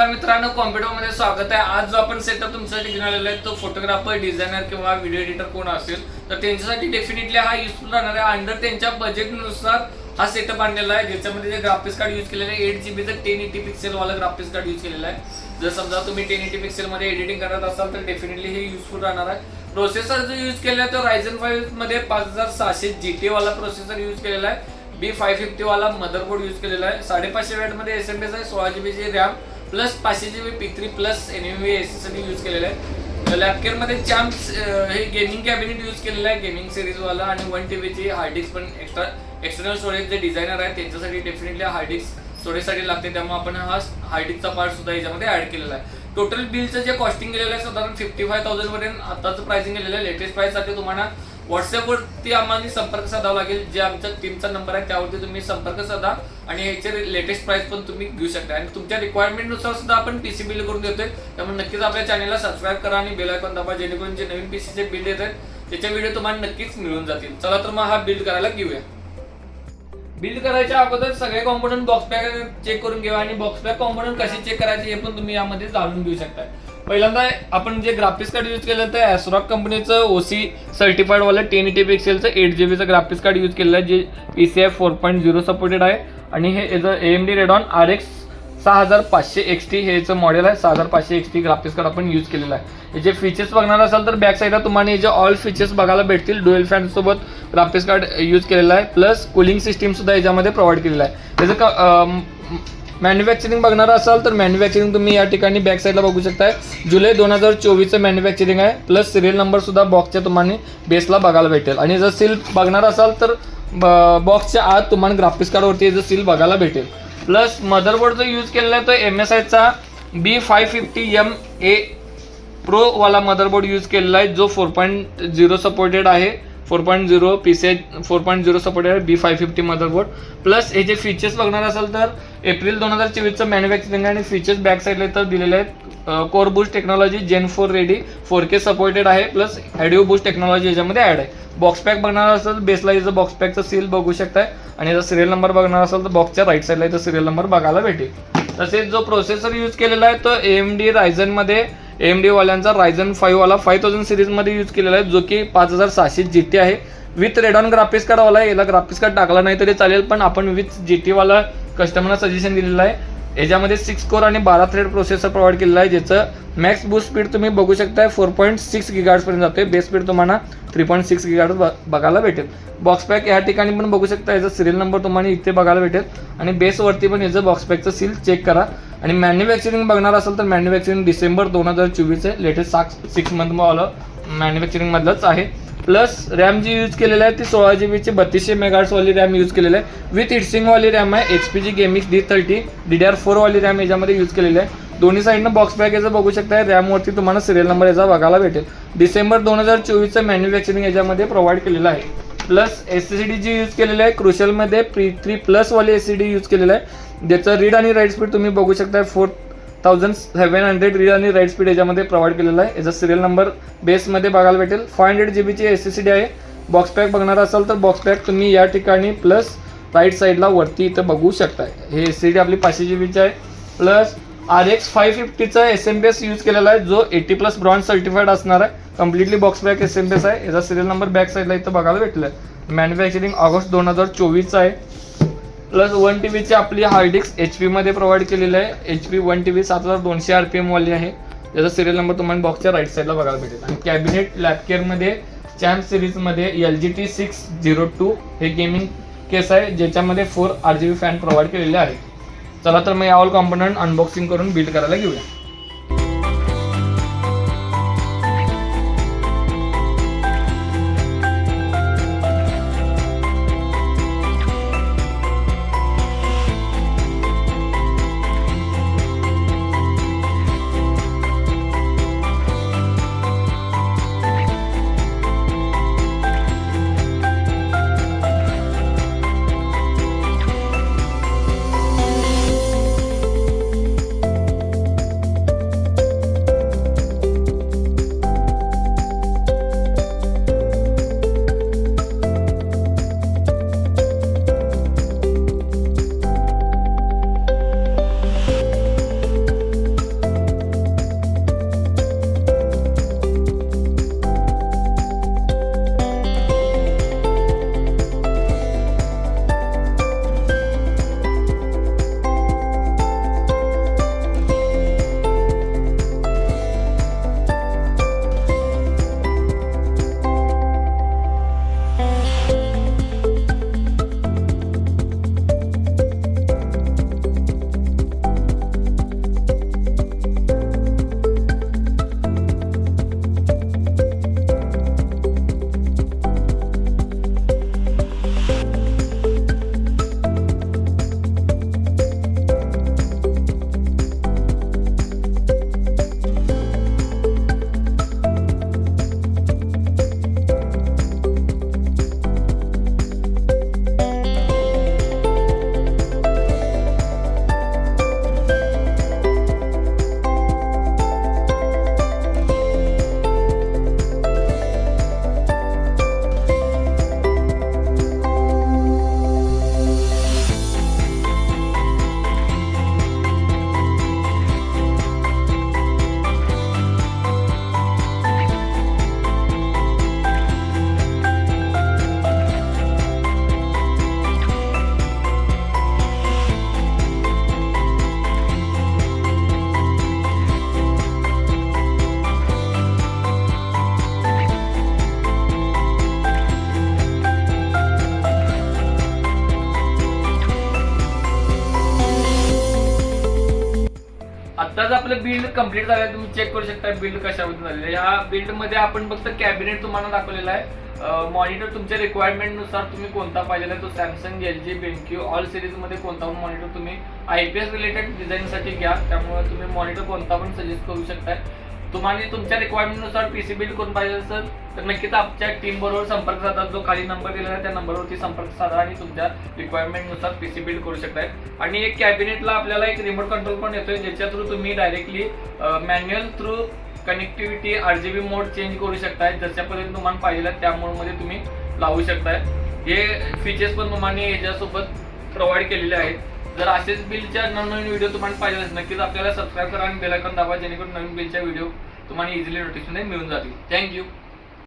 नमस्कार मित्रांनो, कॉम्प्युटरमध्ये स्वागत आहे। आज जो आपण सेटअप तुमच्यासाठी घेऊन आलेला आहे तो फोटोग्राफर, डिझायनर किंवा व्हिडिओ एडिटर कोण असेल तर त्यांच्यासाठी डेफिनेटली हा युजफुल राहणार आहे। अंडर त्यांच्या बजेटनुसार हा सेटअप आणलेला आहे, ज्याच्यामध्ये जे ग्राफिक्स कार्ड यूज केलेलं आहे 8GB 1080 पिक्सेल वाला ग्राफिक्स कार्ड यूज केलेला आहे। जर समजा तुम्ही 1080 पिक्सेल मध्ये एडिटिंग करत असाल तर डेफिनेटली हे युजफुल राहणार आहे। प्रोसेसर जो यूज केलेला आहे तो Ryzen 5 मध्ये 5600 GT वाला प्रोसेसर यूज केलेला आहे। B550 वाला मदरबोर्ड यूज केलेला आहे। 550 वॅट मध्ये SSD आहे, 16GB RAM plus 500GB P3 plus NVMe SSD use केलेला आहे। लॅपकेअर मध्ये चॅम्प्स हे गेमिंग कॅबिनेट यूज केलेला आहे, गेमिंग सिरीज वाला, आणि 1TB ची हार्ड डिस्क पण एक्सटर्नल स्टोरेज जे डिझायनर आहे त्यांच्यासाठी डेफिनेटली हार्ड डिस्क स्टोरेजसाठी लागते, त्यामुळे आपण हा हार्ड डिस्कचा पार्ट सुद्धा याच्यामध्ये ऍड केलेला आहे। टोटल बिलचं जे कॉस्टिंग केलेलं आहे साधारण 55,000 पर्यंत आताचं प्राइसिंग केलेलं आहे। लेटेस्ट प्राइससाठी तुम्हाला व्हॉट्सअपवरती आम्हाला संपर्क साधावा लागेल, जे आमच्या टीमचा नंबर आहे त्यावरती तुम्ही संपर्क साधा आणि ह्याचे लेटेस्ट प्राइस पण तुम्ही घेऊ शकता। आणि तुमच्या रिक्वायरमेंटनुसार सुद्धा आपण पीसी बिल्ड करून देतोय, त्यामुळे नक्कीच आपल्या चॅनलला सबस्क्राईब करा आणि बेल आयकॉन दाबा, जेणेकरून जे नवीन पीसीचे बिल्ड येत आहेत त्याचे व्हिडिओ तुम्हाला नक्कीच मिळून जातील। चला तर मग हा बिल्ड करायला घेऊया। बिल्ड करायच्या अगोदर सगळे कॉम्पोनंट बॉक्स पॅक चेक करून घ्या आणि बॉक्स पॅक कॉम्पोनंट कसे चेक करायचे हे पण तुम्ही यामध्ये जाणून घेऊ शकता। पहिल्यांदा आपण जे ग्राफिक्स कार्ड यूज केलं तर ASRock कंपनीचं OC सर्टिफाईड वाला 1080 पिक्सेलचं 8GB चं ग्राफिक्स कार्ड यूज केलेलं आहे, जे PCI 4.0 सपोर्टेड आहे। आणि हे AMD Radeon RX 6500 XT हे याचं मॉडेल आहे। 6500 XT ग्राफिक्स कार्ड आपण यूज केलेलं आहे। हे जे फीचर्स बघणार असाल तर बॅक साईडला तुम्हाला हे जे ऑल फीचर्स बघायला भेटतील। डुएल फॅन सोबत ग्राफिक्स कार्ड यूज केलेलं आहे, प्लस कूलिंग सिस्टीम सुद्धा याच्यामध्ये प्रोव्हाइड केलेलं आहे। त्याचं मॅन्युफॅक्चरिंग बघणार असाल तर मॅन्युफॅक्चरिंग तुम्ही या ठिकाणी बॅक साईडला बघू शकताय। जुलै 2024चं मॅन्युफॅक्चरिंग आहे, प्लस सिरियल नंबर सुद्धा बॉक्सच्या तुम्हाला बेसला बघायला भेटेल। आणि जर सील बघणार असाल तर बॉक्सच्या आत तुम्हाला ग्राफिक्स कार्डवरती जर सील बघायला भेटेल। प्लस मदरबोर्ड जो यूज केलेला आहे तो MSIचा B550MA प्रो वाला मदरबोर्ड यूज केलेला आहे, जो 4.0 सपोर्टेड आहे। 4.0 PCI 4.0 सपोर्टेड आहे B550 मदरबोर्ड। प्लस हे जे फीचर्स बघणार असाल तर एप्रिल 2024चं मॅन्युफॅक्चरिंग आणि फीचर्स बॅक साईडला तर दिलेले आहेत। Core boost technology Gen 4 ready 4K supported आहे, प्लस ऑडिओ बूस्ट टेक्नॉलॉजी याच्यामध्ये ऍड आहे। बॉक्स पॅक बघणार असाल बेसला याचं बॉक्स पॅकचं सील बघू शकताय, आणि जर सिरियल नंबर बघणार असाल तर बॉक्सच्या राईट साईडला इथं सिरियल नंबर बघायला भेटेल। तसेच जो प्रोसेसर यूज केलेला आहे तो AMD Ryzen मध्ये AMD वाल्यांचा Ryzen 5 वाला 5000 सिरीज मध्ये यूज केलेला आहे, जो की 5600 GT आहे। विथ Radeon ग्राफिक्स कार्ड वाला, याला ग्राफिक्स कार्ड टाकला नाही तरी चालेल, पण आपण विथ GT वाला कस्टमरला सजेशन दिलेलं आहे। याच्यामध्ये 6 कोर आणि 12 थ्रेड प्रोसेसर प्रोव्हाइड केलेला आहे, ज्याचं मॅक्स बूस्ट स्पीड तुम्ही बघू शकताय 4.6 GHz पर्यंत जाते। बेस स्पीड तुम्हाला 3.6 GHz बघायला भेटेल। बॉक्स पॅक या ठिकाणी पण बघू शकता, याचा सिरियल नंबर तुम्हाला इथे बघायला भेटेल, आणि बेसवरती पण याचं बॉक्स पॅकचं सील चेक करा। आणि मॅन्युफॅक्चरिंग बघणार असेल तर मॅन्युफॅक्चरिंग डिसेंबर 2024 आहे, लेटेस्ट 6 मंथ वाला मॅन्युफॅक्चरिंग मधलंच आहे। प्लस रॅम जी यूज केलेली आहे ती 16GB ची 3200 MHz वाली रॅम यूज केलेली आहे। विथ हिटसिंग वाली रॅम आहे, HPG Gamix D30 DDR4 वाली रॅम याच्यामध्ये यूज केलेली आहे। दोन्ही साईडनं बॉक्स पॅक याचं बघू शकताय, रॅमवरती तुम्हाला सिरियल नंबर याचा बघायला भेटेल। डिसेंबर 2024चं मॅन्युफॅक्चरिंग याच्यामध्ये प्रोव्हाइड केलेलं आहे। प्लस SSD जी यूज केलेली आहे क्रुशलमध्ये P3 प्लस वाली SSD यूज केलेलं आहे, ज्याचं रीड आणि राईट स्पीड तुम्ही बघू शकताय 4700 रीड आणि राईट स्पीड याच्यामध्ये प्रोव्हाइड केलेला आहे। याचा सिरियल नंबर बेसमध्ये बघायला भेटेल। 500GB ची SSD आहे। बॉक्स पॅक बघणार असाल तर बॉक्स पॅक तुम्ही या ठिकाणी प्लस राईट साईडला वरती इथं बघू शकताय। हे SSD आपली 500GB ची आहे। प्लस RX 550चा SMPS यूज केलेला आहे, जो 80+ ब्रॉन्झ सर्टिफाईड असणार आहे। कम्प्लिटली बॉक्स पॅक SMPS आहे। याचा सिरियल नंबर बॅक साईडला इथं बघायला भेटलाय। मॅन्युफॅक्चरिंग ऑगस्ट 2024चा आहे। प्लस 1TB ची आपली हार्ड डिस्क HP मध्ये प्रोव्हाइड केलेली आहे। HP 1TB 7200 RPM वाली आहे। याचा सिरियल नंबर तुम्हाला बॉक्सच्या राईट साईडला बघायला भेटेल। आणि कॅबिनेट लॅपकेअर मध्ये चॅम्प सिरीज मध्ये LGT 602 हे गेमिंग केस आहे, ज्याच्यामध्ये 4 RGB फॅन प्रोव्हाइड केलेले आहे। चला तर मग ऑल कॉम्पोनंट अनबॉक्सिंग करून बिल्ड करायला घेऊया। आपलं बिल्ड कम्प्लीट झालं. तुम्ही चेक करू शकता बिल्ड कशामध्ये झालेलं आहे. ह्या बिल्डमध्ये आपण फक्त कॅबिनेट तुम्हाला दाखवलेला आहे. मॉनिटर तुमच्या रिक्वायरमेंटनुसार तुम्ही कोणता पाहिजेला आहे तो सॅमसंग, LG, BenQ ऑल सिरीजमध्ये कोणता पण मॉनिटर तुम्ही IPS रिलेटेड डिझाईनसाठी घ्या. त्यामुळे तुम्ही मॉनिटर कोणता पण सजेस्ट करू शकताय. तुम्हाला तुमच्या रिक्वायरमेंटनुसार पीसी बिल्ड करून पाहिजे असेल तर नक्कीच आमच्या टीम बरोबर संपर्क साधा. जो खाली नंबर दिलेला आहे त्या नंबरवरती संपर्क साधा आणि तुमच्या रिक्वायरमेंटनुसार पीसी बिल्ड करू शकताय. आणि एक कॅबिनेटला आपल्याला एक रिमोट कंट्रोल पण येतोय ज्याच्या थ्रू तुम्ही directly manual through connectivity RGB मोड चेंज करू शकताय. जशा पद्धतीने तुम्हाला पाहिजे त्या मोडमध्ये तुम्ही लावू शकताय. हे फीचर्स पण तुम्हाला याच्यासोबत प्रोव्हाइड केलेले आहेत. जर असेच बिलच्या नवीन व्हिडिओ तुम्हाला पाहिजे असेल नक्कीच आपल्याला सबस्क्राईब करा आणि बेल आयकॉन दाबा जेणेकरून नवीन बिलच्या व्हिडिओ तुम्हाला इझिली नोटिफिकेशन मिळून जातील. थँक्यू.